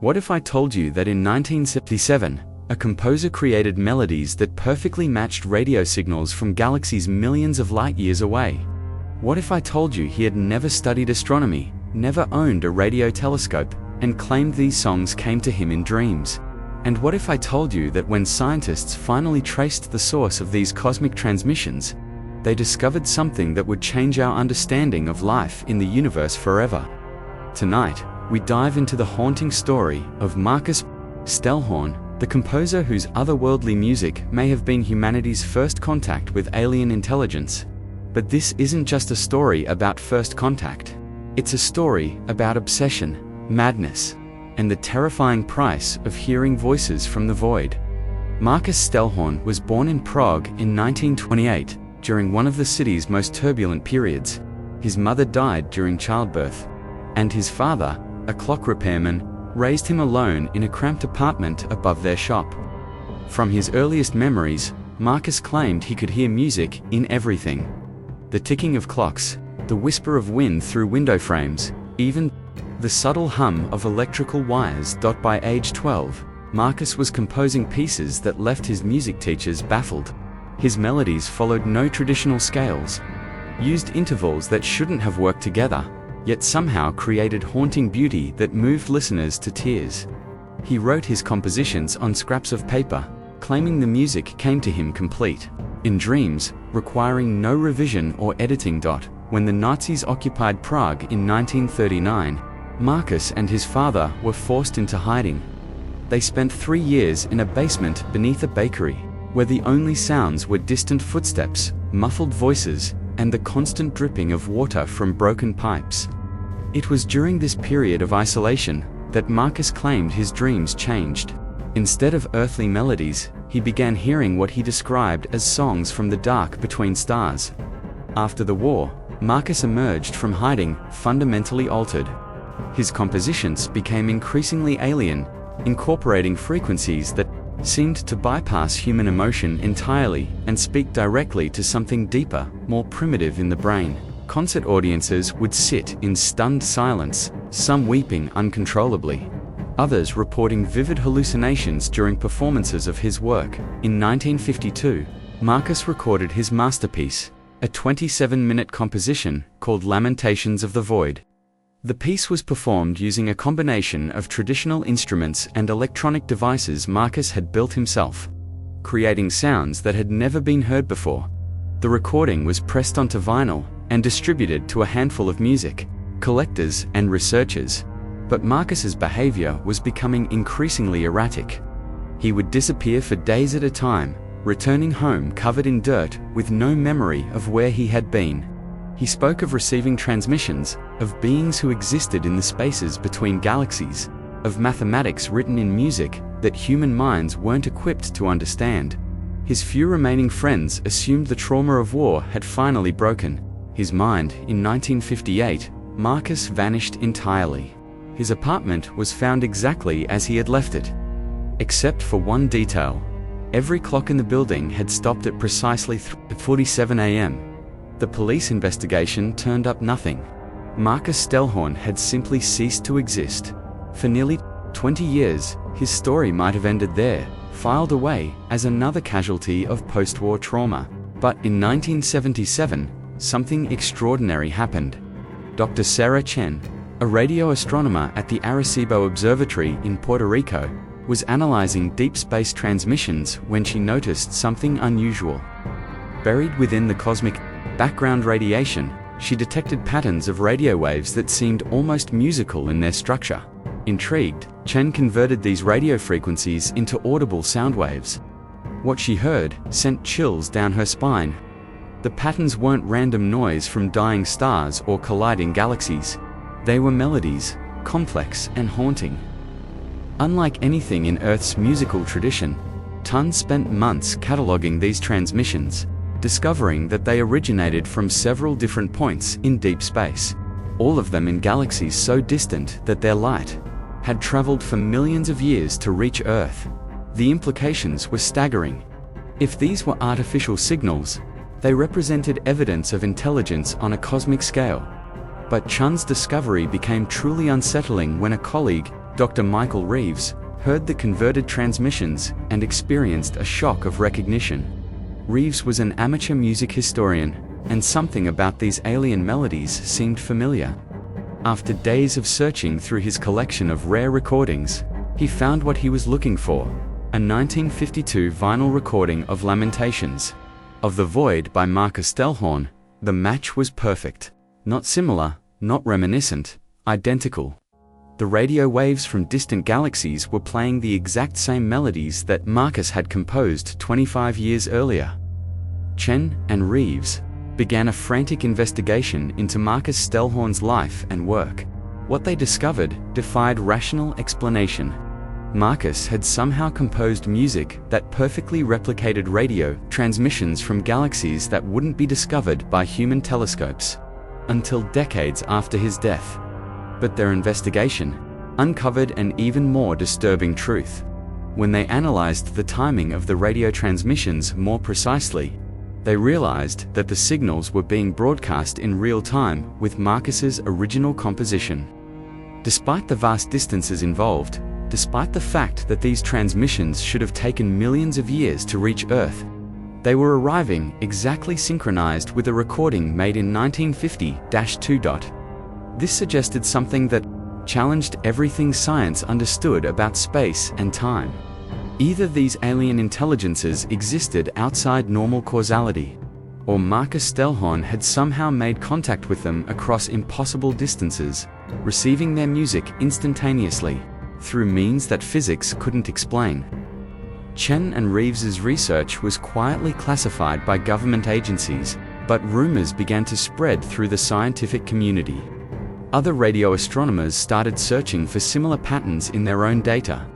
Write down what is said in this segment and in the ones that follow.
What if I told you that in 1977, a composer created melodies that perfectly matched radio signals from galaxies millions of light-years away? What if I told you he had never studied astronomy, never owned a radio telescope, and claimed these songs came to him in dreams? And what if I told you that when scientists finally traced the source of these cosmic transmissions, they discovered something that would change our understanding of life in the universe forever? Tonight, we dive into the haunting story of Marcus Stellhorn, the composer whose otherworldly music may have been humanity's first contact with alien intelligence. But this isn't just a story about first contact. It's a story about obsession, madness, and the terrifying price of hearing voices from the void. Marcus Stellhorn was born in Prague in 1928, during one of the city's most turbulent periods. His mother died during childbirth, and his father, a clock repairman, raised him alone in a cramped apartment above their shop. From his earliest memories, Marcus claimed he could hear music in everything. The ticking of clocks, the whisper of wind through window frames, even the subtle hum of electrical wires. By age 12, Marcus was composing pieces that left his music teachers baffled. His melodies followed no traditional scales, used intervals that shouldn't have worked together, yet somehow created haunting beauty that moved listeners to tears. He wrote his compositions on scraps of paper, claiming the music came to him complete, in dreams, requiring no revision or editing. When the Nazis occupied Prague in 1939, Marcus and his father were forced into hiding. They spent 3 years in a basement beneath a bakery, where the only sounds were distant footsteps, muffled voices, and the constant dripping of water from broken pipes. It was during this period of isolation that Marcus claimed his dreams changed. Instead of earthly melodies, he began hearing what he described as songs from the dark between stars. After the war, Marcus emerged from hiding, fundamentally altered. His compositions became increasingly alien, incorporating frequencies that seemed to bypass human emotion entirely and speak directly to something deeper, more primitive in the brain. Concert audiences would sit in stunned silence, some weeping uncontrollably, others reporting vivid hallucinations during performances of his work. In 1952, Marcus recorded his masterpiece, a 27-minute composition called Lamentations of the Void. The piece was performed using a combination of traditional instruments and electronic devices Marcus had built himself, creating sounds that had never been heard before. The recording was pressed onto vinyl and distributed to a handful of music collectors and researchers. But Marcus's behavior was becoming increasingly erratic. He would disappear for days at a time, returning home covered in dirt with no memory of where he had been. He spoke of receiving transmissions, of beings who existed in the spaces between galaxies, of mathematics written in music that human minds weren't equipped to understand. His few remaining friends assumed the trauma of war had finally broken his mind. In 1958, Marcus vanished entirely. His apartment was found exactly as he had left it, except for one detail. Every clock in the building had stopped at precisely 3:47 a.m. The police investigation turned up nothing. Marcus Stellhorn had simply ceased to exist. For nearly 20 years, his story might have ended there, filed away as another casualty of post-war trauma. But in 1977, something extraordinary happened. Dr. Sarah Chen, a radio astronomer at the Arecibo Observatory in Puerto Rico, was analyzing deep space transmissions when she noticed something unusual. Buried within the cosmic background radiation, she detected patterns of radio waves that seemed almost musical in their structure. Intrigued, Chen converted these radio frequencies into audible sound waves. What she heard sent chills down her spine. The patterns weren't random noise from dying stars or colliding galaxies. They were melodies, complex and haunting. Unlike anything in Earth's musical tradition, Tun spent months cataloging these transmissions, discovering that they originated from several different points in deep space, all of them in galaxies so distant that their light had traveled for millions of years to reach Earth. The implications were staggering. If these were artificial signals, they represented evidence of intelligence on a cosmic scale. But Chun's discovery became truly unsettling when a colleague, Dr. Michael Reeves, heard the converted transmissions and experienced a shock of recognition. Reeves was an amateur music historian, and something about these alien melodies seemed familiar. After days of searching through his collection of rare recordings, he found what he was looking for: a 1952 vinyl recording of Lamentations of the Void by Marcus Stellhorn. The match was perfect. Not similar, not reminiscent, identical. The radio waves from distant galaxies were playing the exact same melodies that Marcus had composed 25 years earlier. Chen and Reeves began a frantic investigation into Marcus Stellhorn's life and work. What they discovered defied rational explanation. Marcus had somehow composed music that perfectly replicated radio transmissions from galaxies that wouldn't be discovered by human telescopes until decades after his death. But their investigation uncovered an even more disturbing truth. When they analyzed the timing of the radio transmissions more precisely, they realized that the signals were being broadcast in real time with Marcus's original composition. Despite the vast distances involved, despite the fact that these transmissions should have taken millions of years to reach Earth, they were arriving exactly synchronized with a recording made in 1950-2. This suggested something that challenged everything science understood about space and time. Either these alien intelligences existed outside normal causality, or Marcus Stellhorn had somehow made contact with them across impossible distances, receiving their music instantaneously, through means that physics couldn't explain. Chen and Reeves's research was quietly classified by government agencies, but rumors began to spread through the scientific community. Other radio astronomers started searching for similar patterns in their own data.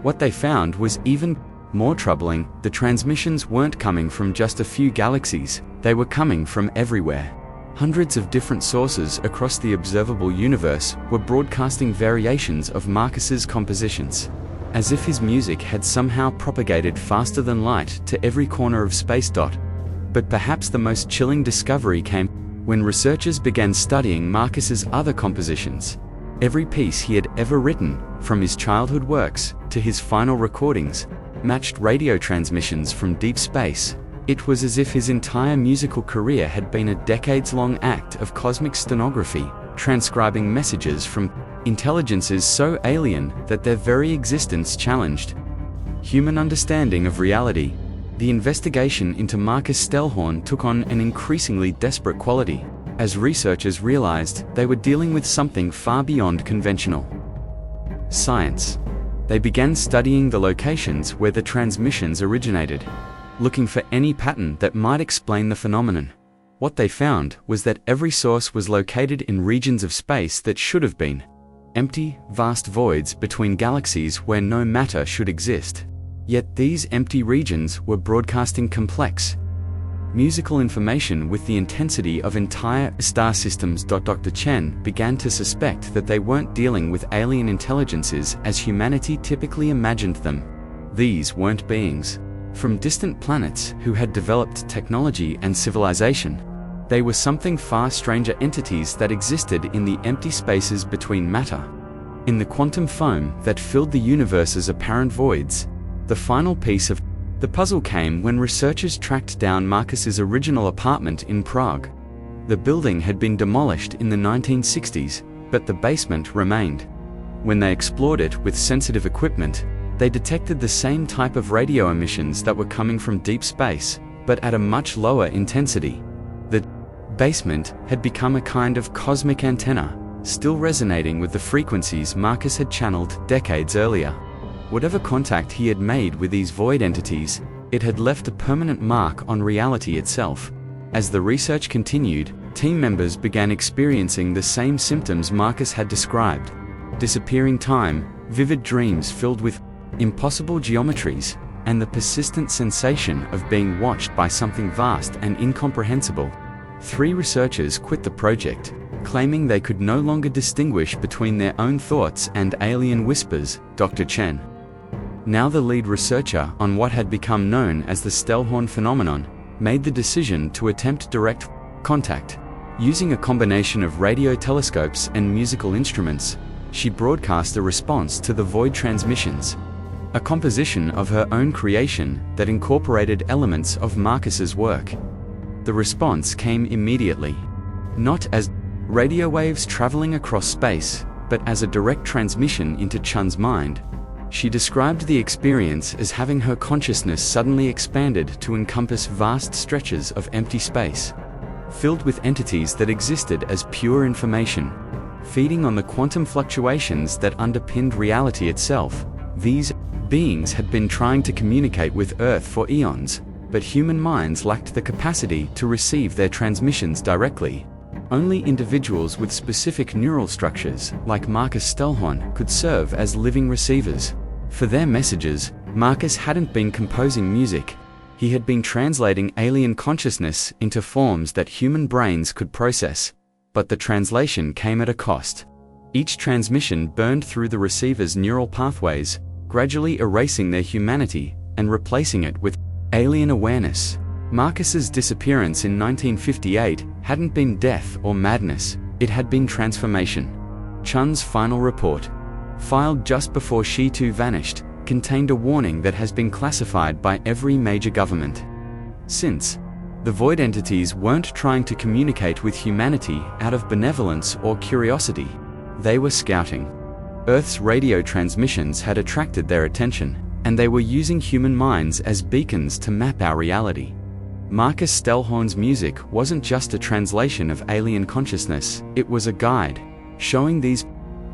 What they found was even more troubling. The transmissions weren't coming from just a few galaxies, they were coming from everywhere. Hundreds of different sources across the observable universe were broadcasting variations of Marcus's compositions, as if his music had somehow propagated faster than light to every corner of space. But perhaps the most chilling discovery came when researchers began studying Marcus's other compositions. Every piece he had ever written, from his childhood works to his final recordings, matched radio transmissions from deep space. It was as if his entire musical career had been a decades-long act of cosmic stenography, transcribing messages from intelligences so alien that their very existence challenged human understanding of reality. The investigation into Marcus Stellhorn took on an increasingly desperate quality, as researchers realized they were dealing with something far beyond conventional science. They began studying the locations where the transmissions originated, looking for any pattern that might explain the phenomenon. What they found was that every source was located in regions of space that should have been empty, vast voids between galaxies where no matter should exist. Yet these empty regions were broadcasting complex musical information with the intensity of entire star systems. Dr. Chen began to suspect that they weren't dealing with alien intelligences as humanity typically imagined them. These weren't beings from distant planets who had developed technology and civilization. They were something far stranger, entities that existed in the empty spaces between matter, in the quantum foam that filled the universe's apparent voids. The final piece of the puzzle came when researchers tracked down Marcus's original apartment in Prague. The building had been demolished in the 1960s, but the basement remained. When they explored it with sensitive equipment, they detected the same type of radio emissions that were coming from deep space, but at a much lower intensity. The basement had become a kind of cosmic antenna, still resonating with the frequencies Marcus had channeled decades earlier. Whatever contact he had made with these void entities, it had left a permanent mark on reality itself. As the research continued, team members began experiencing the same symptoms Marcus had described: disappearing time, vivid dreams filled with impossible geometries, and the persistent sensation of being watched by something vast and incomprehensible. 3 researchers quit the project, claiming they could no longer distinguish between their own thoughts and alien whispers. Dr. Chen, now the lead researcher on what had become known as the Stellhorn phenomenon, made the decision to attempt direct contact. Using a combination of radio telescopes and musical instruments, she broadcast a response to the void transmissions, a composition of her own creation that incorporated elements of Marcus's work. The response came immediately, not as radio waves traveling across space, but as a direct transmission into Chun's mind. She described the experience as having her consciousness suddenly expanded to encompass vast stretches of empty space, filled with entities that existed as pure information, feeding on the quantum fluctuations that underpinned reality itself. These beings had been trying to communicate with Earth for eons, but human minds lacked the capacity to receive their transmissions directly. Only individuals with specific neural structures, like Marcus Stellhorn, could serve as living receivers. For their messages, Marcus hadn't been composing music. He had been translating alien consciousness into forms that human brains could process. But the translation came at a cost. Each transmission burned through the receiver's neural pathways, gradually erasing their humanity and replacing it with alien awareness. Marcus's disappearance in 1958 hadn't been death or madness, it had been transformation. Chun's final report, filed just before she too vanished, contained a warning that has been classified by every major government since. The void entities weren't trying to communicate with humanity out of benevolence or curiosity. They were scouting. Earth's radio transmissions had attracted their attention, and they were using human minds as beacons to map our reality. Marcus Stellhorn's music wasn't just a translation of alien consciousness, it was a guide, showing these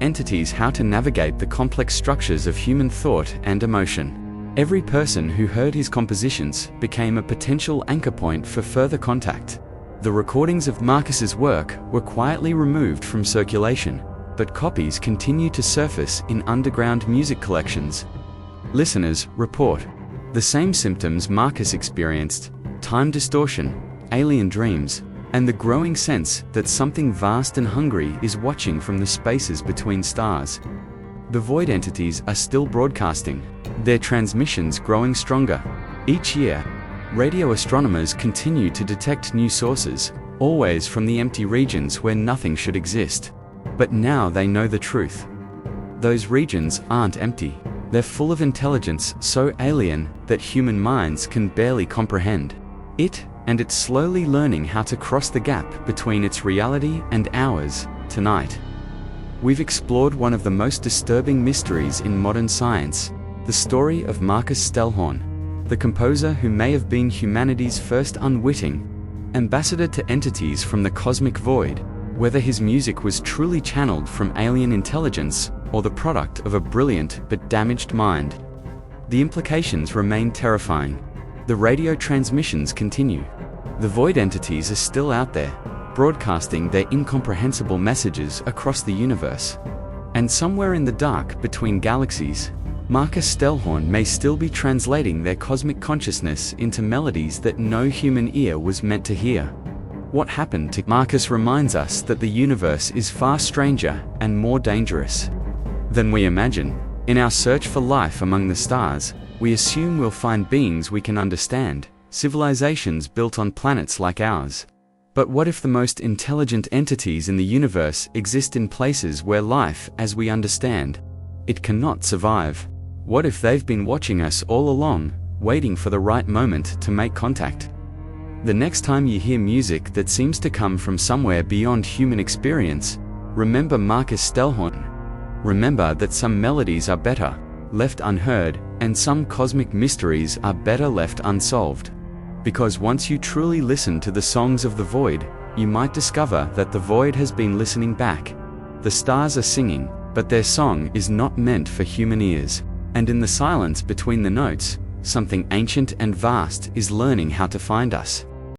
entities how to navigate the complex structures of human thought and emotion. Every person who heard his compositions became a potential anchor point for further contact. The recordings of Marcus's work were quietly removed from circulation, but copies continue to surface in underground music collections. Listeners report the same symptoms Marcus experienced: time distortion, alien dreams, and the growing sense that something vast and hungry is watching from the spaces between stars. The void entities are still broadcasting, their transmissions growing stronger. Each year, radio astronomers continue to detect new sources, always from the empty regions where nothing should exist. But now they know the truth. Those regions aren't empty. They're full of intelligence so alien that human minds can barely comprehend it, and it's slowly learning how to cross the gap between its reality and ours tonight. We've explored one of the most disturbing mysteries in modern science, the story of Marcus Stellhorn, the composer who may have been humanity's first unwitting ambassador to entities from the cosmic void. Whether his music was truly channeled from alien intelligence or the product of a brilliant but damaged mind, the implications remain terrifying. The radio transmissions continue. The void entities are still out there, broadcasting their incomprehensible messages across the universe. And somewhere in the dark between galaxies, Marcus Stellhorn may still be translating their cosmic consciousness into melodies that no human ear was meant to hear. What happened to Marcus reminds us that the universe is far stranger and more dangerous than we imagine. In our search for life among the stars, we assume we'll find beings we can understand, civilizations built on planets like ours. But what if the most intelligent entities in the universe exist in places where life, as we understand it, cannot survive? What if they've been watching us all along, waiting for the right moment to make contact? The next time you hear music that seems to come from somewhere beyond human experience, remember Marcus Stellhorn. Remember that some melodies are better left unheard, and some cosmic mysteries are better left unsolved. Because once you truly listen to the songs of the void, you might discover that the void has been listening back. The stars are singing, but their song is not meant for human ears. And in the silence between the notes, something ancient and vast is learning how to find us.